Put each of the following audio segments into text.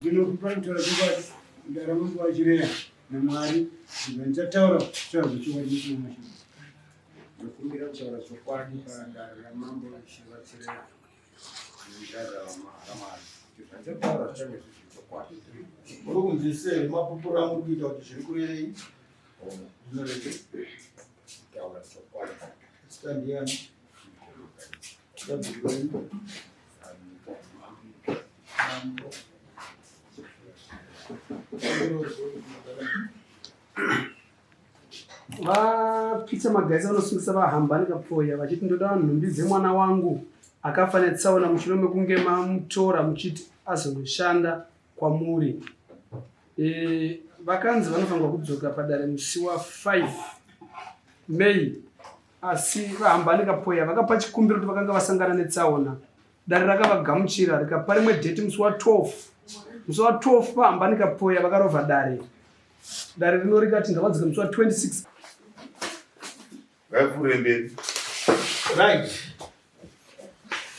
Zvinokupanitora zvingwari ndaramo nguva chireya naMwari zvanchataura zvichava zvichiwaniswa mashoko. Ndokumbira kutaura chokwadi paramambo shiva chireya nendadha vaMwari zvanchataura zvichava zvichokwadi. Muri kunzwisei mapupura muri kuita kuti zviri kurei? Taura chokwadi. Standiyani. Vapita magaisa vanosungisa vahamba nekapfoya vachiti ndoda nhumbi dzemwana wangu akafa netsaona mushure mekunge mamutora muchiti azonoshanda kwamuri. Vakanzi vanofanirwa kudzoka padare musi wa5 Mei, asi vahamba nekapfoya vakapa chikumbiro kuti vakanga vasangana netsaona. Dare rakavagamuchira rikapa rimwe dheti musi wa12. Musi wa12 vahamba nekapfoya vakarovha dare. Dare rino rikati ngavadzike musi wa26. Right.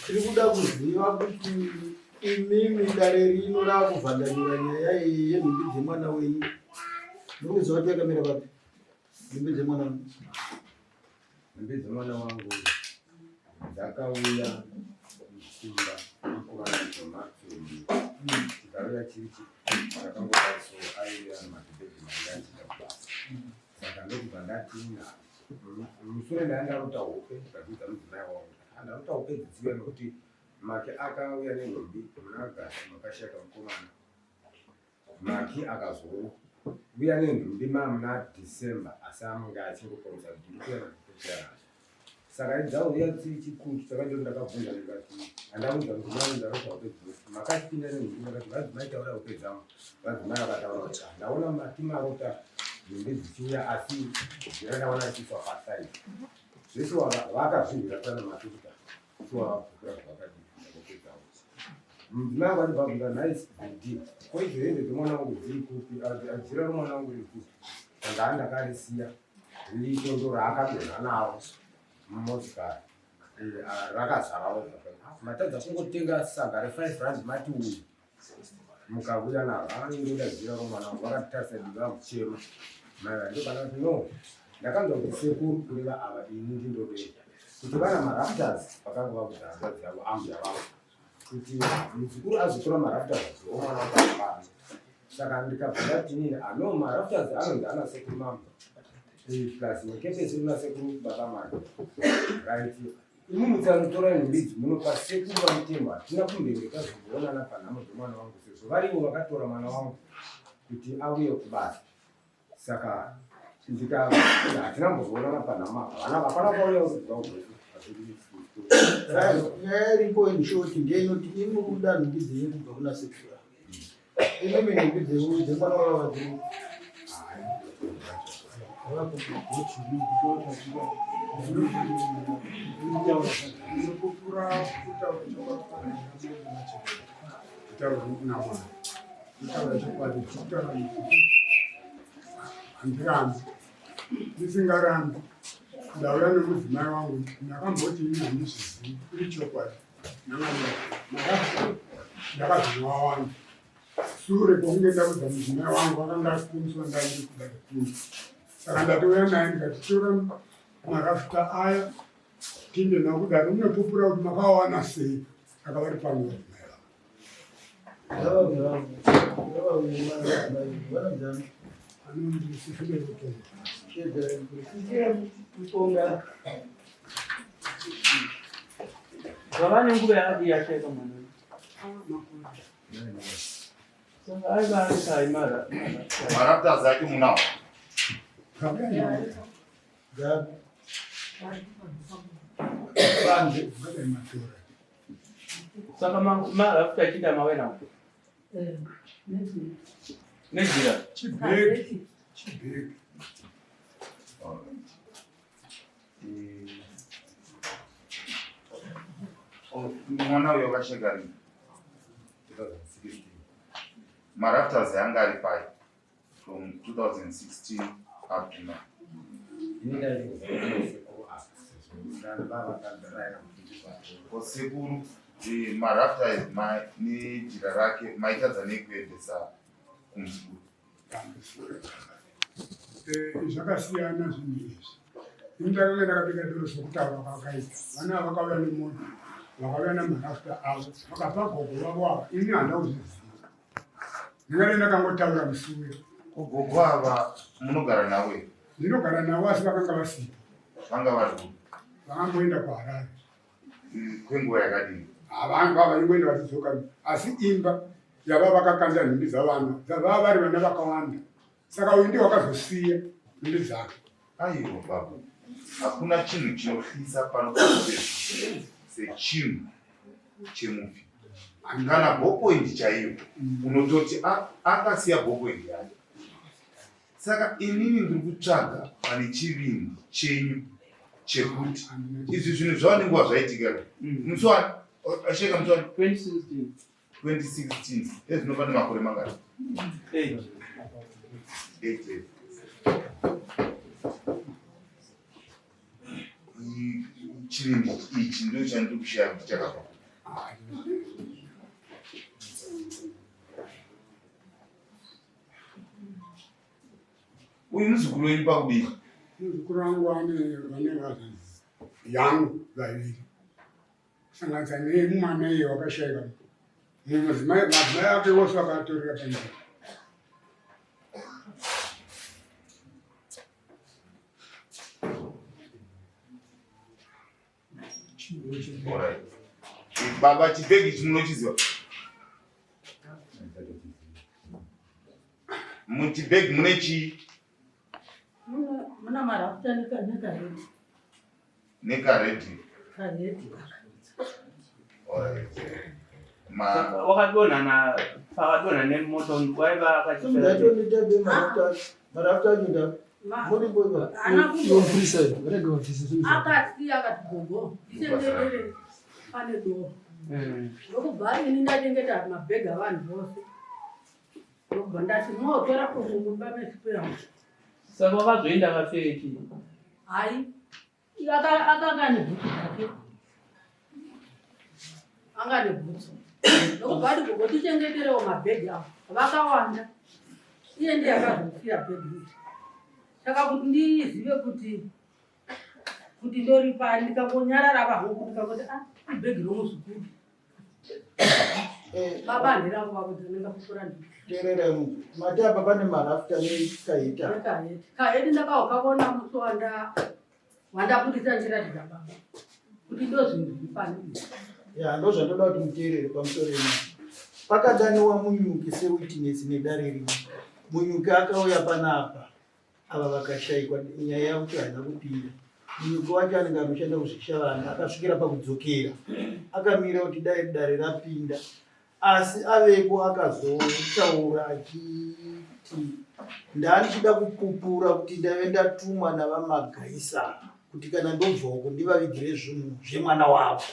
Tiri kuda kuziva kuti imimi dare rino rakuvhandanyura nyaya yenhumbi dzemwana wenyu. Muri kuziva kuti yakamira papi? Nhumbi dzemwana wenyu. Nhumbi dzemwana wangu dzakauya kusimba kuvanatomatoni chikauya chiri chakangodaso aiya madhibhedhi mandachita kubasa. Saka ndokubva ndatina mushure ndaandaruta hope ndikabvunza mudzimai wangu andaruta hope dzidziva nokuti Maki akauya nenhumbi muna Agasti makashaka mukomana. Maki akazouya nenhumbi muna December asi amanga achingokoresa kuti ndikuya nazvipeshara. Saka idzauya dziri chikuru saka ndo ndakabvunza ndikati andaudza kuti mwana ndaruta hope dzinosi makachipinda nenhumbi ndakati vadzimai taura hope dzangu. Vadzimai vakataura kuti ndaona Maki marota nhumbi dzichiuya asi zviradawana achifa pasai. Zvese vakazvibvira pana Maki kuti suwavakukura zvakadii. Mudzimai vanhu vabvunza nice idea. Koizvo hembe dzemwana wangu dziri kupi? Jira romwana wangu riri kupi? Saka andakarisiya rito ndo raakadonha naro mumotikari rakazarawo. Matadza kungotenga saga re5 mati uyu mukauya naro anondoda jira romwana wangu vakatitarisa divi vakuchema. Mai ndokana kuti no ndakanzwa kuti sekuru kureva ava ini ndindodei kuti vana maraftas vakanga vakuti hanzvadzi yavo ambuya vavo kuti muzukuru azotora maraftas omwana wakapana. Saka ndikabva ndati nini ano maraftas anonzi ana sekuru mama plus nekepesi una sekuru baba mari right. Imi mutsanotora nhumbi idzi munopa sekuru vamutemba hatina kumbengeka zvokuonana panhamo dzemwana wangu sezvo varivo vakatora mwana wangu kuti auye kubasa. Saka ndikava hatina mbozoonana panhama havana vapana kauya kudzauaa yairipo inshoti ndeinoti imi kuda nhumbi dzenyu kubva kuna sekura. Imimi nhumbi dzemwana wavadziri handirambi ndisingarambi ndauya nemudzimai wangu ndakamboti ini handizvizivi iri chokwadi ndakazvinwa wangu sure kwokunge ndaudza mudzimai wangu akanga asipumiswa ndairi kuda kupinda. Saka ndatouya naye ndikati tora marafta aya tinde nakudaro munopupura kuti makawana sei. Aka vari pano vanadzana Vavane nguva yakadi yacheka mwana. Saka aiva ari kai maraftas ake munao. saka marafta achida mawena nejira chibheki Mwana uyo wakasheka rini? 2016. Maraftas anga ari pai from 2016 up to now. Sekuru Kwa sekuru marafta nejira rake maitadza nekuendesa kumusukuru. Zvakasiyana zvinhu izvi. Indakanga ndakapika doro sokutaura kwakaita. Vana vakauya nemunhu vakauya namarafta avo vakapa gogo vavo ava. Ini handina kuzviziva. Ndingati ndakangotaura musuwe. Gogo ava munogara navo here? Ndinogara navo asi vakanga vasipo. Vanga vari vakamboenda kuHarare. Kwenguva yakadini? Vanga vaingoenda vachidzoka asi imba yava vakakanda nhumbi dzavana dzavava vari vana vakawanda. Saka uyu ndiye wakazosiya nhumbi dzake. Aiwa baba, hakuna chinhu chinohlisa pano sechinhu chemufi. Kana bhokoindi chaiyo unototi akasiya bhokoindi yake. Saka inini ndiri kutsvaga pane chivimbo chenyu chekuti izvi zvinhu zvavanenguva zvaitika muswani asheka muswani 2016 ezvinova nemakore mangani 8 chivimbo ichi ndo chandiri kushaya kuti chakapa. Uyu muzukuru wenyu pakudii? Muzukuru wangu vane vazazi yangu vaviri kusanganisa nemwana iye wakashayika madzimai ake vose vakatorera panjira. Baba, chibhegi ichi munochiziva? Muchibhegi mune chii? Muna marafta nekaredi. Nekaredi? Karedi. Wakadonha nemoto waiva marafta ajuda muri boiva akati gogo titenderere pane doro ndokubva ini ndachengeta mabhegi avanhu vose ndobva ndati motora kumumba mesipera. Saka wakazoenda kafeki? Hai, akanga nebhutsu dzake, anga nebhutsu ndokubva ati gogo tichengeterewo mabhegi avo vakawanda. Iye ndiye akazosiya bhegi iri. Saka kuti ndizive kuti ndori pari ndikangonyarara pahangu ndikangoti ibhegi romuzukuru baba ndirangu vakuti ndinga kukura ndi terera mati apa pane marafta nekaita kaiti ndakawakavona musi wandaputisa njira dzida baba kuti ndo zvinhu zviri pane ya ndo zvandoda kuti muteerere pamusoro ino. Pakadaniwa munyuki sewitness nedare rimwe. Munyuki akauya panapa ava vakashayikwa nyaya yakuti haina kupinda. Munyuki wacho anenge anoshanda kuzvishavana akasvikira pakudzokera akamira kuti dai dare rapinda asi avepo akazotaura achiti ndanichida kupupura kuti ndave ndatumwa navamagaisa kuti kana ndobvoko ndivavigire zvinhu zvemwana wavo.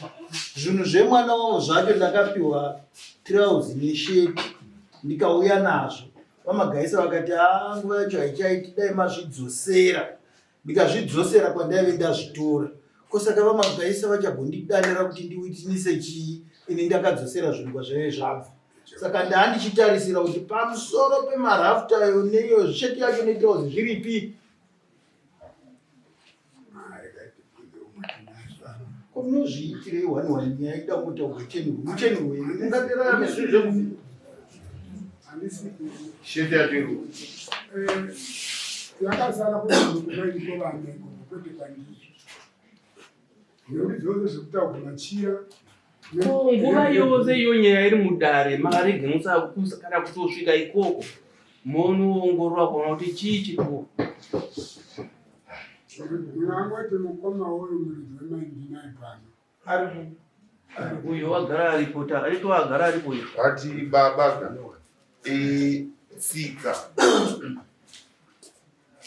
Zvinhu zvemwana wavo zvacho ndakapiwa trousi nesheti ndikauya nazvo. Vamagaisa vakati nguva yacho haichaiti dai mazvidzosera. Ndikazvidzosera kwandaive ndazvitora. Kosaka vamagaisa vachagondidandira kuti ndiwitinise chii ini ndakadzosera zvinhu kwazvaive zvabva. Saka ndandichitarisira kuti pamusoro pemarafta ayo neiyo sheti yacho netrousi zviripi. Unozviitirei wani yaida mutaurwa mucheni wenyu mungaterana nezvinhu zvemuviri. Sheti yacho yakasara kuti kumaitovaneko kwete kwanizvo nekuti dzose zvekutaurwa machira nguva yose iyo nyaya iri mudare makarege kana kutosvika ikoko monoongorora kuona kuti chii chituko. Mwangote mukoma woyo muridzi wemaindinai pano uyo wagara aripo arito agara aripo ati baba tsika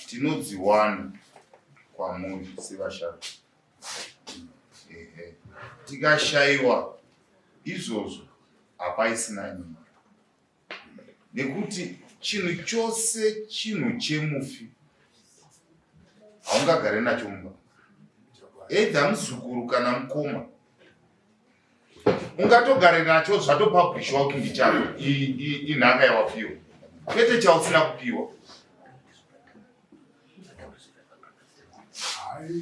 tinodziwana kwamuri sevashaka. Tikashayiwa izvozvo hapaisina nyika nekuti chinhu chose chinhu chemufi haungagare nacho mumba, edha muzukuru kana mukoma ungatogare nacho zvatopublishwa kuti ndichako inhaka yawapiwa kwete chausina kupiwa.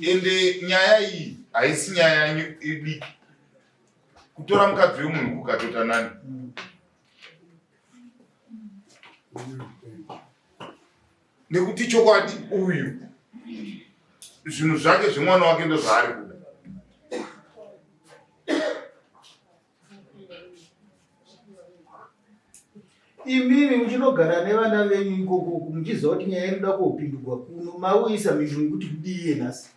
Ende nyaya iyi haisi nyaya idiki kutora mukadzi wemunhu kukatota nani. Nekuti chokwadi uyu zvinhu zvake zvemwana wake ndo zvaari kuda. Imimi muchinogara nevana venyu ikoko muchiziva kuti nyaya inoda kopindurwa kuno mauisa minhu yekuti kudii nhasi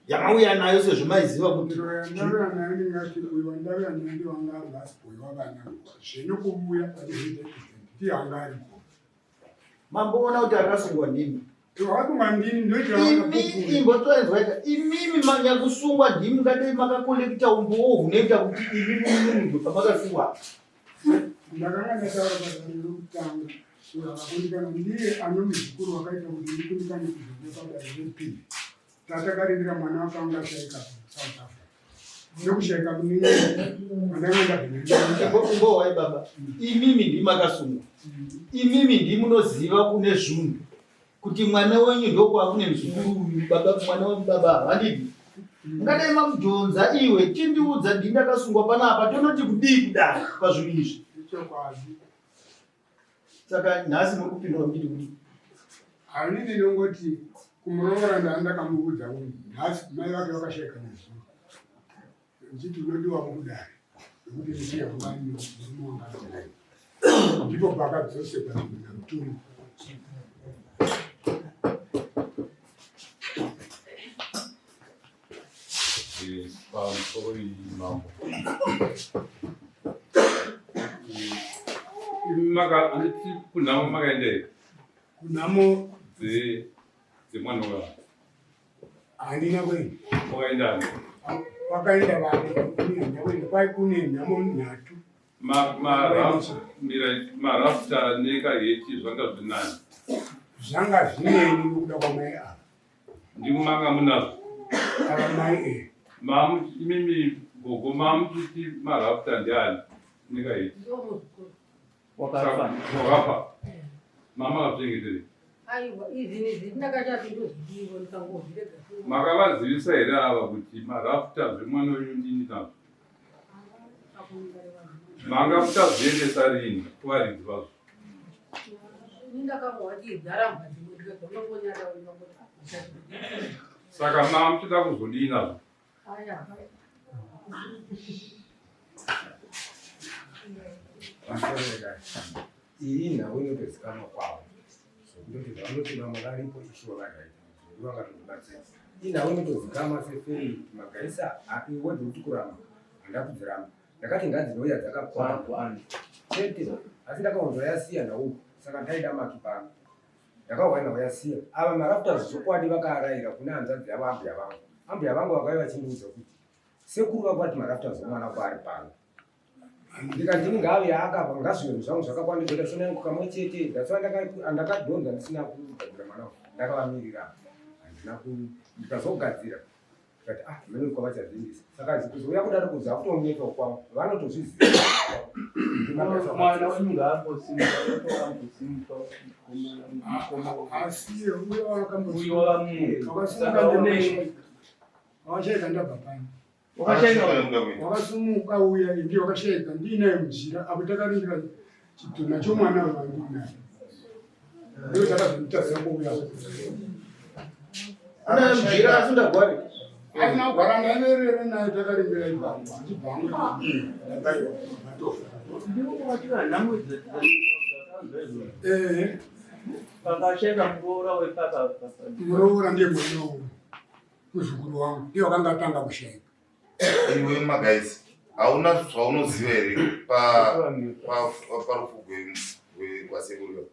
yamauya nayo sezvo maiziva kuti uyu wandavya naye wanga ari last boy wavana zvenyu kubuya tihanga aripo mamboona kuti akasungwa ndimi wakunga ndini imbotoenzwaita imimi manyakusungwa ndimi ngadei makakolekita umboo hunoita kuti imimi munhu pamakasungwa ndakanga ndataura pazano rokutanga uyo akakundikana ndiye ano muzukuru wakaita kuti ndikundikane kuzvobekabaa repili tatakarindira mwana wakanga ashaika south africa nekushaika kunini andangandabombohwai baba imimi ndimakasungwa imimi ndimunoziva kune zvunhu kuti mwana wenyu ndokwakune muzukuru uyu baba mwana wemubaba handidi ngadai mamujonza iwe tindiudza ndindakasungwa panapa tonoti kudii kudai pazvinhu izvi saka nhasi muri kupindura muchiti kuti hanini nongoti kumuroora ndakamuvudza kuti nhasi mai vake vakashaika nezuva nchiti unodiwa mukudai nekuti ndichiyangani ndipo pakadzosekwa namuturu kunamo makaendeka kunamo dzemwana wavo handina kweni wakaendani wakaenda vane kuenda kweni kwai kune nhamo nhatu marafta nekaheti zvanga zvinani zvanga zvineni nokuda kwamai ava ndikumanga munazvo ava mai mimi gogo mamuchiti marafta ndiani nekaheti wakafa mama akazvingeteri aiwa izvi ndakachati ndozvidivo ndikangozvirega makavazivisa here ava kuti marafta zvemwana wenyu ndini nazvo manga mutazviendesa rini kuvaridzi vazvo ndakangowatiigara mhadzimodikaonongonyara saka mama muchida kuzodii nazvo iyi nhau inotozikanwa kwavo ndoti vanoti vamwe varipo ishuwa vakaitovagatozvibatsira iyi nhau inotozikanwa seferi magaisa iwodzi kuti kuramba handakudziramba ndakati ngadzinoya dzakakwana chete asi ndakaonzoyasiya nhau saka ndaida maki pano ndakauya nhau yasiya ava marafta zvokwadi vakaarayira kune hanzvadzi yavo ambuya vangu vakauya vachindiudza kuti sekuru vakwati marafta zvomwana kwaari pano ndikandini ngavi yaakabva ngazvinhu zvangu zvakakwandizoita sona yangu kamwe chete dasva ndakadhonza ndisina kugadzira mwana ndakavamirira handina ndikazogadzira tikati mene kwavachazviindisa saka kuzouya kudaro kuziva kutoneta kwavo vanotozviziva mwana wenyu ngaambosimuka asiye uyo wakambosimuka wakashaika ndabva pano wakashaika wakasumuka uya ndi wakashaika ndinaye mujira apo takarindira chidhona chomwana wevangu naye ndo takazomutaziva kuuya anaye mujira asindagwari aina kugara ndanerere naye takarindira ipapo achibvangu pakasheka muroora wepapa muroora ndiye mwenoo muzukuru wangu ndiye wakanga atanga kushaika iwe magaisi hauna zvaunoziva here parufu kwasekuru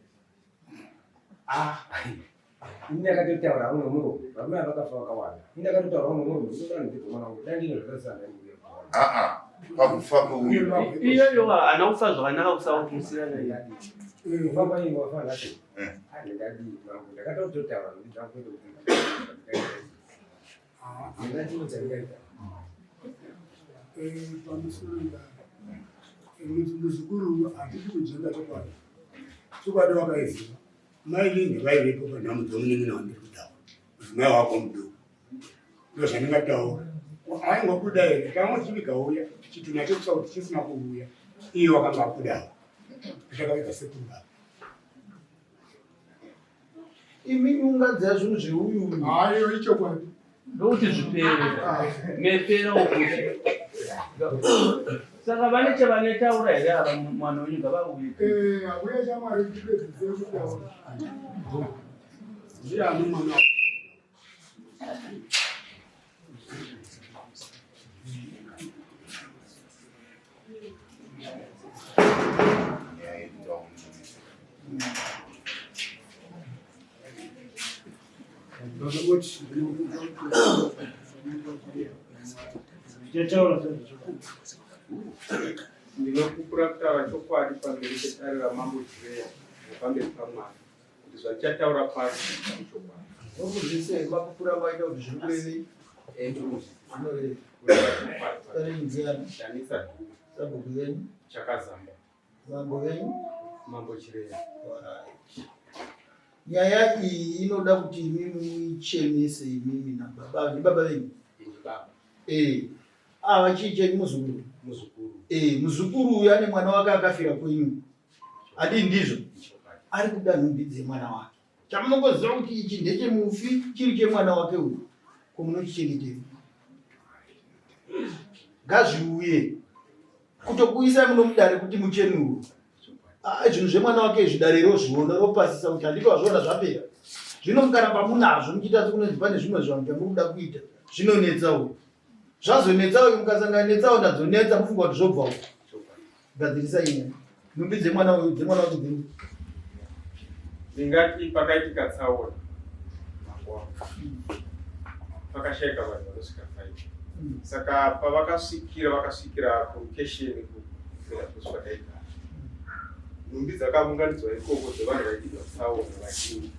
ini akatotaura umwe muromo varume avakafa vakawanda ini akatotaura umwe muromo ndinodanidzeomwana wangu dandino zvakasiyana pakufa kweuyu iyoyo haana kufa zvakanaka kusava kumusiyana kufamba ini wafana ndingadi mangu ndakatototaura ndizvakuita kuti ndinachinotarikaita pamusoro muzukuru handiti kujenga chokwadi wakaiziva mai linge vaivepo panhamudzo munengena wandiri kutaura kuti mai wako muduku ndo zvandingataura aingobuda here kamwe chivi kauya chitunha chekusa kuti chisina kuuya iye wakanga akudawo achakavika sekuru baba imi ungadza zvinhu zveuyu hayo ichokwadi ndokuti zvipere mepera ukuti saka vane chavanetaura here ava mwana wenyu ngavauye auya chamwari kutipedzisekutaura ndiani mwana ndinokupura kutaura chokwadi pamberi petarira mambo Chireya nepamberi pamwana kuti zvachataura pasi chokwadi okuzvise makupura vaita kuti zviri danisa sabhuku yenyu chakazamba mambo venyu mambo Chireya. nyaya iyi inoda kuti imimi muichemise imimi nababa nibaba venyu ava chicheni muzukuru muzukuru uyu ane mwana wake akafira kwenyu adi ndizvo ari kuda nhumbi dzemwana wake chamunongoziva kuti ichi ndechemufi chiri chemwana wake uyu komunochichengetei ngazviuye kutokuisai muno mudare kuti muchenuwo zvinhu zvemwana wake zvidare rozviona ropasisa kuti handiko wazviona zvapera zvino mukaramba munazvo muchiita sekunonzi pane zvimwe zvanhu chamuri kuda kuita zvinonetsawo zvazonetsawo mukasangana netsawo ndadzonetsa mufunga kuti zvobvawo gadzirisa ine nhumbi dzemwana wake dzenyu ndingati pakaitika tsaona pakashayika vanhu vanosvika 5 saka vakasvikira kulokesheni kupera kusva daigara nhumbi dzakaunganidzwa ikoko dzevanhu vaidiwa tsaona vazhinji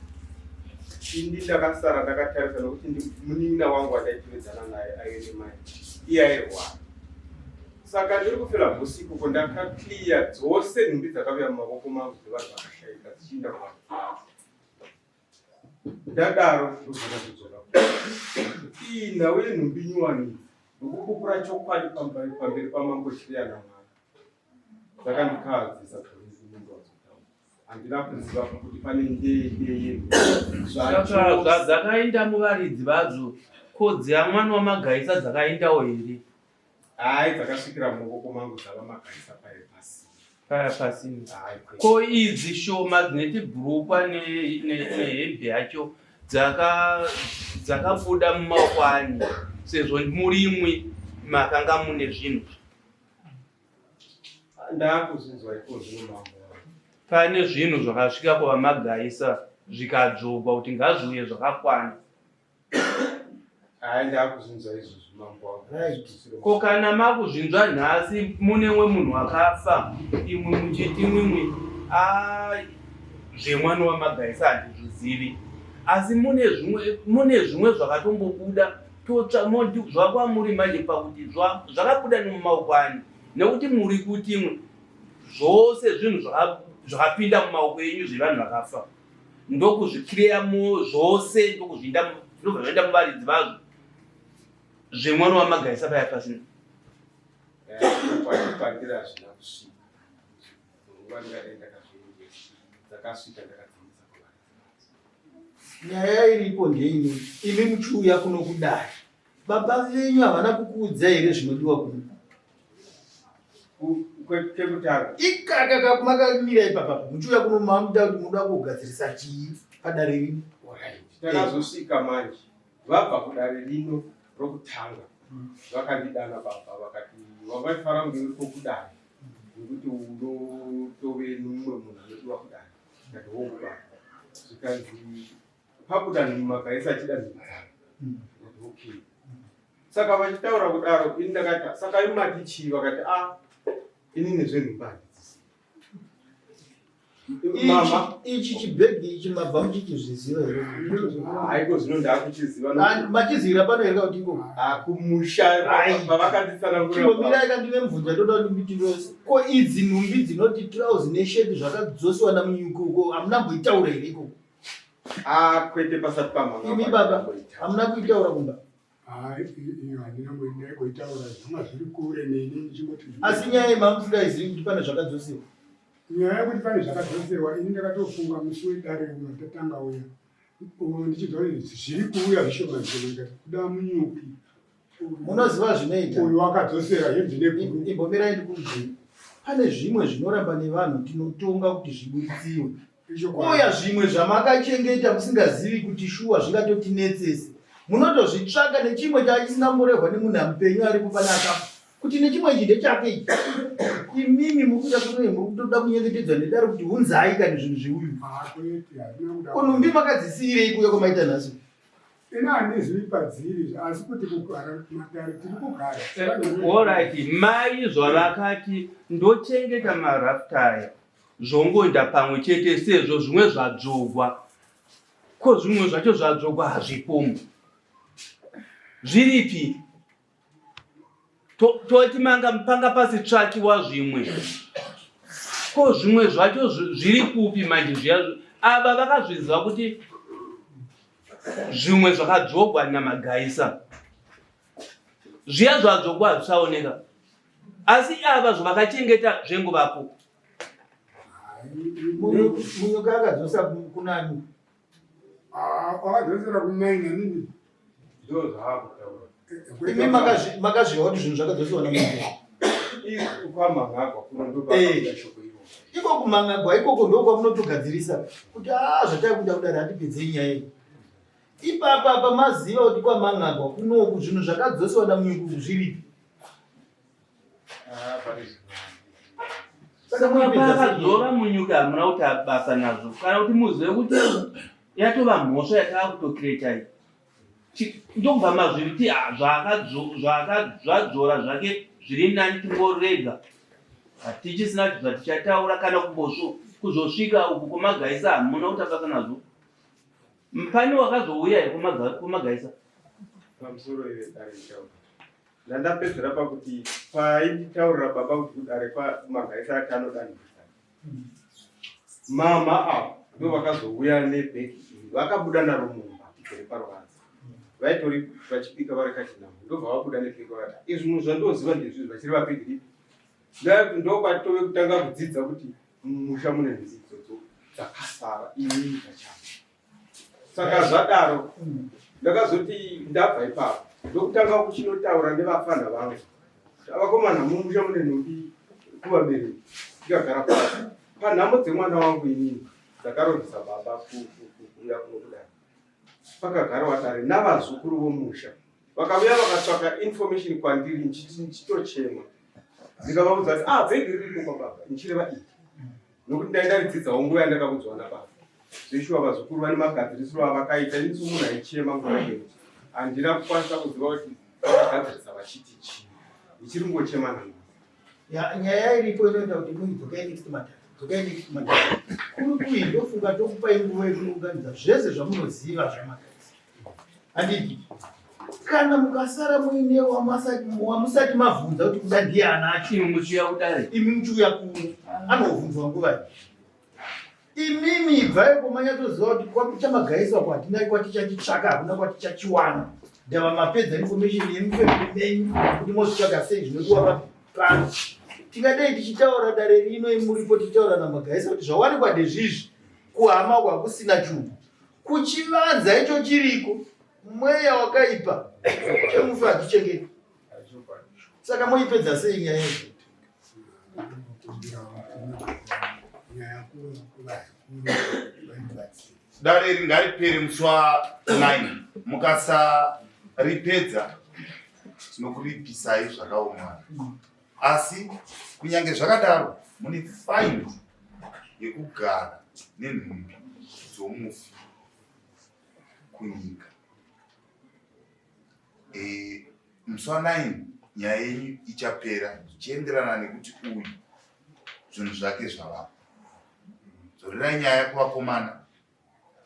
ini ndakasara ndakatarisa nokuti munina wangu andaitevedzana naye aive nemai iye airwara saka ndiri kufira bhusikuko ndakakliya dzose nhumbi dzakauya mumavoko mangu dzevanhu vakashayika dzichiinda kumaaa ndadaro ndozvakazodzoka nawe nhumbi nyuwani ndokupupura chokwadi pamberi pamambo Chireya namwana dzakandikahadzisa handina kuziva kuti pane ndeye dzakaenda muvaridzi vadzo kodzi yamwana wamagaisa dzakaendawo here hai dzakasvikira mumavoko mangu dzava magaisa paya pasini ko idzi shoma dzineti bhurukwa nehembe yacho dzakabuda mumaoko ani sezvo murimwe makanga mune zvinhu ndakuzinzwa iko zvino mambo pane zvinhu zvakasvika kwavamagaisa zvikadzvogwa kuti ngazviuye zvakakwana hai ndakuzinzwa izvozvo mambo wangu ko kana makuzvinzwa nhasi munemwe munhu akafa imwe muchiti imwimwe zvemwana wamagaisa handizvizivi asi mune zvimwe zvakatombobuda zvakwa manje pakuti zvakabuda nemumaoko ani nekuti muri kuti zvose zvinhu zvakapinda mumaoko enyu zvevanhu vakafa ndokuzvikireyamo zvose ndokuzvinda zvaenda muvaridzi vazvo zvemwana wamagaisa paya pasina kwandira hazvina kusvika nguva ndingadai dzakasvika ndakadzingisa nyaya iripo ndeino imi muchiuya kuno kudai baba venyu havana kukuudza here zvinodiwa kuno kwekutanga ikaka makamira ipapa muchiuya kuno mamuda kuti muda kugadzirisa chii padare rino takazosvika manje vabva kudare rino rokutanga vakandidana baba vakati wavaifara kunge uripo kudare nekuti unotove nomumwe munhu anodiwa kudare ngati wokubaba zvikanzi pabuda mumagaisa achidanhidzana okay saka vachitaura kudaro ini ndakati saka imati chii vakati ini nezvenhumbi handidzisi Mama, ichi chibhegi ichi mabva muchichizviziva here? haiko zvino ndakuchiziva. Machizivira pano here kuti iko? Kumusha pavakanditsanangura. Chingomira ikandine mvunza toda kuti mbiti rose. Ko idzi nhumbi dzinoti trouser nesheti zvakadzoswa namunyuku uko hamuna kuitaura here iko? Kwete pasati pamama. Imi baba hamuna kuitaura kumba? Handina kuitaura zvima zviri kure neni ndichingoti. Asi nyaya yemamusingaizivi kuti pane zvakadzosiwa. Nyaya yekuti pane zvakadzoserwa ini ndakatofunga musi wedare uno ndatanga uya ndichibva zviri kuuya zvishoma zvinoita kuda munyuki Munoziva zvinoita uyu wakadzosera hembe nebhuru. Imbomirai ndikubvunza. Pane zvimwe zvinoramba nevanhu tinotonga kuti zvibuditsiwe. Uya zvimwe zvamakachengeta musingazivi kuti shuwa zvingatotinetsese. Munotozvitsvaka nechimwe chachisingambirehwa nemunhu amupenyu aripo pane akafa. Kuti nechimwe chinde chake ichi. Imimi mukuda kunoye mukutoda kunyengetedzwa nedare kuti hunzai kana zvinhu zviuyu. Kunhumbi makadzisiyirei kuuya kwamaita nhasi? Ina handizvi padziri asi kuti kugara matare tiri kugara. Alright, mai zvavakati ndochengeta maraftaya zvongoenda pamwe chete sezvo zvimwe zvadzvogwa. Ko zvimwe zvacho zvadzvogwa hazvipomu. Zviripi? Toti manga mpanga pasi tsvakiwa zvimwe. Ko zvimwe zvacho zviri kupi manje zviya? Ava vakazviziva kuti zvimwe zvakadzvogwa namagaisa. Zviya zvadzvogwa hazvisaoneka. Asi ava zvavakachengeta zvenguvapo. Munyuka akadzosa kunani? Wakadzosera kunyanya nini? Ndo zvaakutaura. Imi makazviva kuti zvinhu zvakadzosiwa namunyuka? Kwamangagwa kuno ndopakauya shoko iro. Iko kumangagwa ikoko ndokwamunotogadzirisa kuti zvatakuda kudaro hatipedzei nyaya iyi. Ipapa pamaziva kuti kwamangagwa kunoku zvinhu zvakadzosiwa namunyuka zviripi? Pakadzora munyuka hamuna kuti basa nazvo. Kana kuti muzive kuti yatova mhosva yataakutokireta iyi. Ndobva mazviri zvadzora zvake zviri nani timborega. Hatichisina kuti zvaticataura kana kuzosvika uku kwamagaisa hamuna kuti basa nazvo. Mupani wakazouya kwamagaisa. Pamusoro yedare ntaura. Ndandapedzera pakuti painditaurira baba kuti kudare kwamagaisa atanodanisa. Mama avo ndo vakazouya nebheki vakabuda naro mumba tikere parwanza. Vaitori vachibika vari kachinamo ndobva vabuda nebheki vakati izvi munhu zvandoziva ndezvizvi vachiri vapigiri. Ndokwatove kutanga kudzidza kuti mumusha mune nzidzo dzakasara ini ndachapa. Saka zvadaro ndakazoti ndabva ipapo ndokutanga kuchinotaura nevafana vangu. Avakomana mumusha mune nhumbi kuvabereki tikagara pasi. Panhamo dzemwana wangu inini ndakaronzesa baba kuuya kunokudai. Pakagara wadare navazukuru vomusha. Vakauya vakatsvaka information kwandiri nchitochema. Ndikavaudza kuti bhegi riri kwababa ndichireva iyi. Nokuti ndaidaridzidzawo nguva yandakakudzwa nababa. Zvishuwa vazukuru vane magadzirisiro avakaita ini somunhu aichema nguva yekuti handina kukwanisa kuziva kuti vakagadzirisa vachiti chii. Ndichiri ngochema nangu. Nyaya iripo inoita kuti muidzokai next matter. Kuri kuyi ndofunga tokupai nguva yekuunganidza zvese zvamunoziva zvamagaisa. Handiti kana mukasara muine wamusati mavhunza kuti kuda ndiye anacho Imi muchiuya kudare. imi muchiuya kuno anovhunzwa nguva iyi. Imimi bvaiko manyatoziva kuti chamagaiswa kwatinai kwatichachitsvaka hakuna kwatichachiwana. Ndava mapedza information yemufembe menyu kuti mozvitsvaga sei zvinodiwa pano. Tingadai tichitaura dare rino imuripo tichitaura namagaisa kuti zvawanikwa ndezvizvi kuhama kwakusina chungu. Kuchivanza icho chiriko mweya wakaipa chemufi hatichengeti. Saka moipedza sei nyaya yedu? Dare iri ngaripere musi wa9 mukasaripedza tinokulipisai zvakaoma. Asi kunyange zvakadaro mune faini yekugara nenhumbi dzomufi kunyika. Musi wa9 nyaya yenyu ichapera ichienderana nekuti uyu zvinhu zvake zvavapo. zorerai nyaya kuvakomana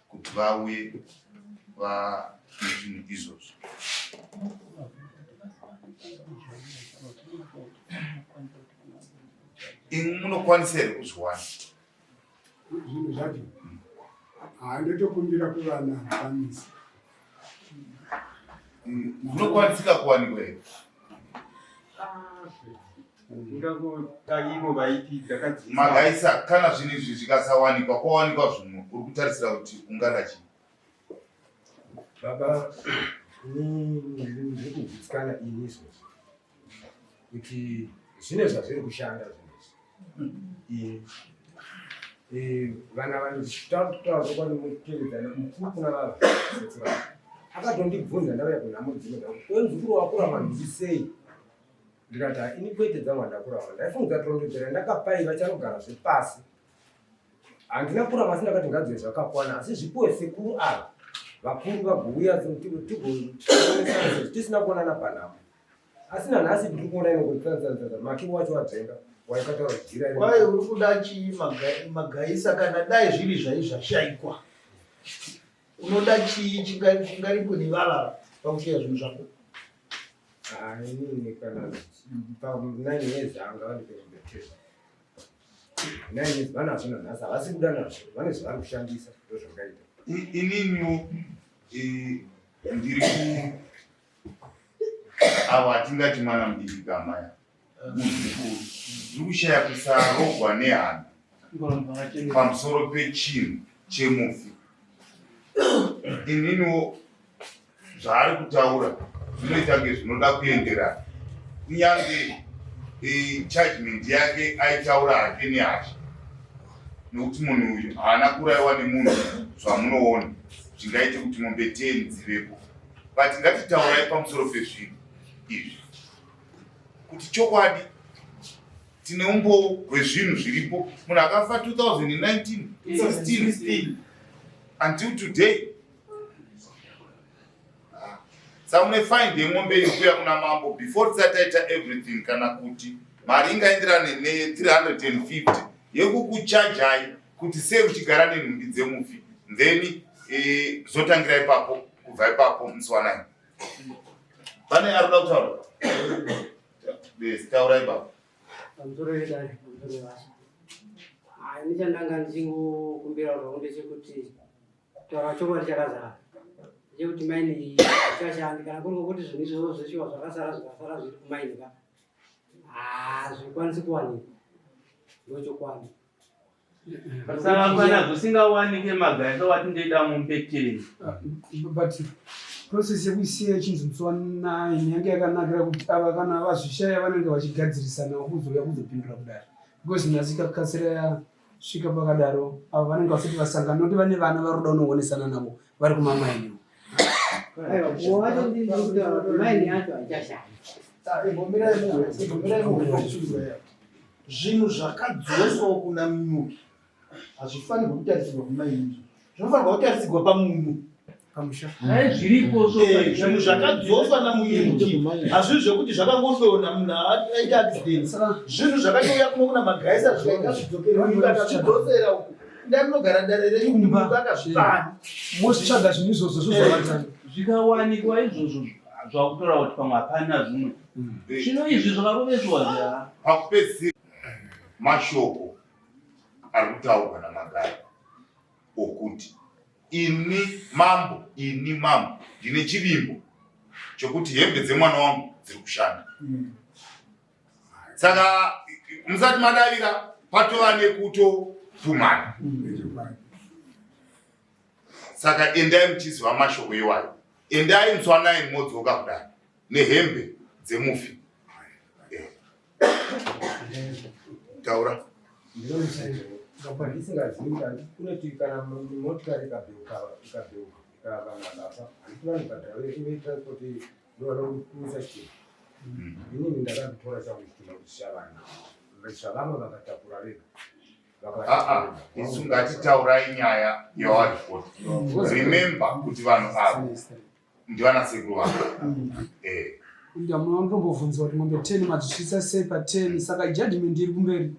kuti vauye zvinhu izvozvo. Imi munokwanisa here kuzviwana zvinhu zvacho? Ndotokumbira kuvana kwanisa. Munokwanisika kuwanikwa here? Magaisa, kana zvinhu izvi zvikasawanikwa, kwawanikwa zvimwe, uri kutarisira kuti ungada chii? Baba, ndikubvutsikana ini izvozvo kuti zvine zvazviri kushanda zvinezvi. Vana vanitaura kwanimuteedzana mukuru kuna vava akatondibvunza ndauya kunhamudzimwe wemuzukuru wakura manhuzi sei. Ndikati ini kwete dzangu ndakura ndaifunga tondedzera ndakapaiva chanogara zvepasi. Handina kura masi ndakati ngadziwe zvakakwana asi zvipuwe sekuru ava vakuru vagouya tisina kuonana panapo. Asi nanhasi tiri kuona inokutsatsatsatsa makiro wacho wadzenga waikataura jira. Wai uri kuda chii Magaisa kana dai zviri zvaizvashaikwa? Unoda chii chingarikunivala pakushaya zvinhu zvako? Inini kana pa9 years anga vandipeembeteza 9 years vanazvo nanhasi havasi kuda nazvo, vane zvavari kushandisa ndozvangaita. Ininiwo ndiri avo hatingati mwana mudiki amaya muzukuru ndiri kushaya kusarogwa nehana pamusoro pechinhu chemufi. Ininiwo zvaari kutaura zvinoita kunge zvinoda kuenderana, kunyange judgment yake aitaura hake nehasha, nokuti munhu uyu haana kuraiwa nemunhu zvamunoona zvingaite kuti mombe 10 dzivepo. But ngatitaurai pamusoro pezvinhu izvi kuti chokwadi tine umboo hwezvinhu zviripo. Munhu akafa 2019 16 until today. Samunofind yemombe inokuya kuna mambo before tisataita everything, kana kuti mari ingaenderane ne350 yekukuchajai kuti sei uchigara nenhumbi dzemufi, then zotangira ipapo, kubva ipapo musi wa9. Pane arikuda kutaura? Taura ipapo. Nichandanga ndichingokumbira kuti ndechekuti taura chokwadi chakazara yekuti maini chashandi kana kuri kuti zvinhu izvozvo zveshiwa zvakasara zviri kumaini ka hazvikwanisi kuwanikwa, ndochokwadi. Saka kana zvisingawanike Magaisa wati ndoita mumbetere. But process yekuisiya chinhu musi wa9 yange yakanakira kuti ava kana vazvishaya vanenge vachigadzirisana kuzouya kuzopindura kudaro, because nhasi kakasira yasvika pakadaro ava vanenge vasati vasangana nokuti vane vana vari kuda kunoonesana navo vari kumamaini. Zvinhu zvakadzoswa kuna munyuki hazvifanirwa kutarisirwa kumaini, zvinofanirwa kutarisirwa pamunhu pamusha. Zviripo zvinhu zvakadzoswa namunyuki hazviri zvekuti zvakangosona munhu aita accident. Zvinhu zvakatouya kuno kuna Magaisa zvikaita zvidzokerwa zvichidzosera uku ndamunogara dare renyu munyuki akazvipana mosvitsvaga zvinhu izvozvo zvozvavatanga zvikawanikwa izvozvo zvakutora kuti pamwe hapana zvimwe zvino izvi zvakaroveswa zva Pakupedzisira mashoko ari kutaurwa naMagaya okuti ini mambo ndine chivimbo chokuti hembe dzemwana wangu dziri kushanda. Saka musati madavira patova nekutopfumana. Saka endai muchiziva mashoko iwayo, endai musi wa9 modzoka kudai nehembe dzemufi. Taura. Ndisingazivi kunoti kana motikari ikabheuka ikavanaapa handiti vanhu transport ndovanokuisa chitima. Inini ndakatora changu chitima kuti chavana zvavamwe vakatakura vega. Isu ngatitaurai nyaya yawaripoti. Remember kuti vanhu ava ndivana sekuru vangu. Inda munombobvunza kuti mombe 10 madzisvitsa sei pa10, saka judgment iri kumberi.